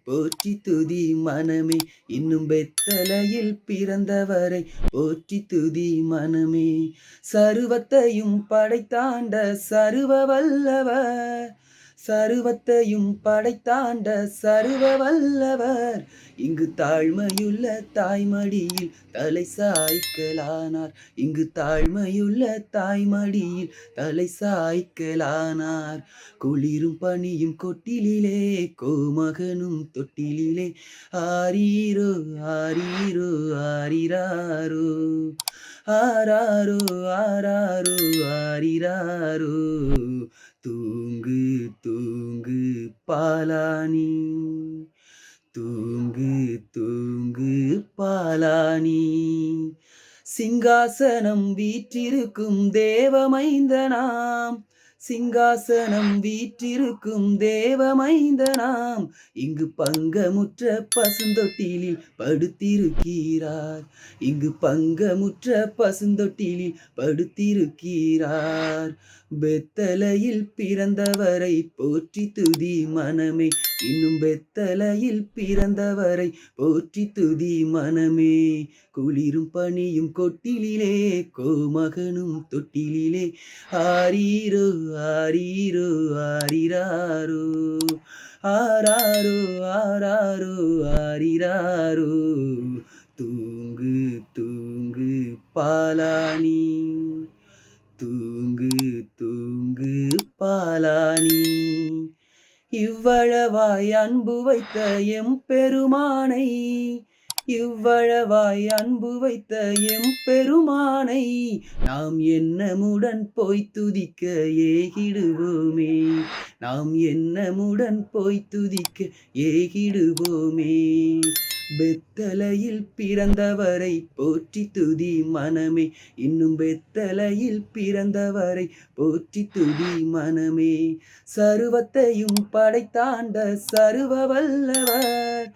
போற்றி துதி மனமே. இன்னும் பெத்தலையில் பிறந்தவரை போற்றி துதி மனமே. சருவத்தையும் படைத்தாண்ட சருவ வல்லவர், சருவத்தையும் படைத்தாண்ட சருவ வல்லவர், இங்கு தாழ்மையுள்ள தாய்மடியில் தலை சாய்க்கலானார். இங்கு தாழ்மையுள்ள தாய்மடியில் தலை சாய்க்கலானார். குளிரும் பனியும் கொட்டிலிலே கோமகனும் தொட்டிலிலே ஆரீரோ ஆரீரோ ஆரிராரோ ஆராரோ ஆராரோ ஆரிராரோ. தூங்கு தூங்கு பாலானி, தூங்கு தூங்கு பாலானி. சிங்காசனம் வீற்றிருக்கும் தேவமைந்தனாம், சிங்காசனம் வீற்றிருக்கும் தேவமைந்தனாம், இங்கு பங்கமுற்ற பசுந்தொட்டிலில் படுத்திருக்கிறார். இங்கு பங்கமுற்ற பசுந்தொட்டிலில் படுத்திருக்கிறார். பெத்தலையில் பிறந்தவரை போற்றி துதி மனமே. இன்னும் பெத்தலையில் பிறந்தவரை போற்றி துதி மனமே. குளிரும் பனியும் கொட்டிலிலே கோமகனும் தொட்டிலிலே ஆரீரோ ஆரீரோ ஆரிராரோ ஆராரோ ஆராரோ ஆரிராரோ. தூங்கு தூங்கு பாலானி, தூங்கு தூங்கு பாலானி. இவ்வளவாய் அன்பு வைத்த எம்பெருமானை, இவ்வளவாய் அன்பு வைத்த எம்பெருமானை, நாம் எண்ணமுடன் போய் துதிக்க ஏகிடுவோமே. நாம் எண்ணமுடன் போய் துதிக்க ஏகிடுவோமே. பெத்தலையில் பிறந்தவரை போற்றி துதி மனமே. இன்னும் பெத்தலையில் பிறந்தவரை போற்றி துதி மனமே. சருவத்தையும் படைத்தாண்ட சருவ வல்லவர்,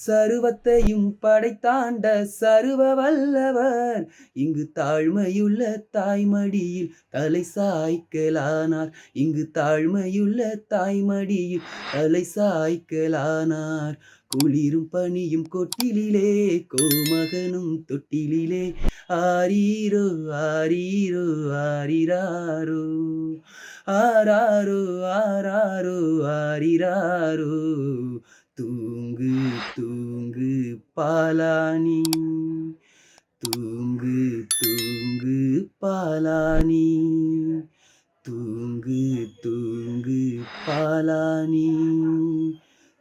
சருவத்தையும் படைத்தாண்ட சருவ வல்லவர், இங்கு தாழ்மையுள்ள தாய்மடியில் தலை சாய்க்கலானார். இங்கு தாழ்மையுள்ள தாய்மடியில் தலை சாய்க்கலானார். குளிரும் பனியும் கொட்டிலிலே கோமகனும் தொட்டிலிலே ஆரீரோ ஆரீரோ ஆரிராரோ ஆராரோ ஆராரோ ஆரிராரோ. தூங்கு தூங்கு பாலானி, தூங்கு தூங்கு பாலானி, தூங்கு தூங்கு பாலானி,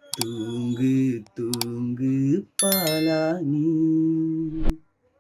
தூங்கு தூங்கு பாலானி.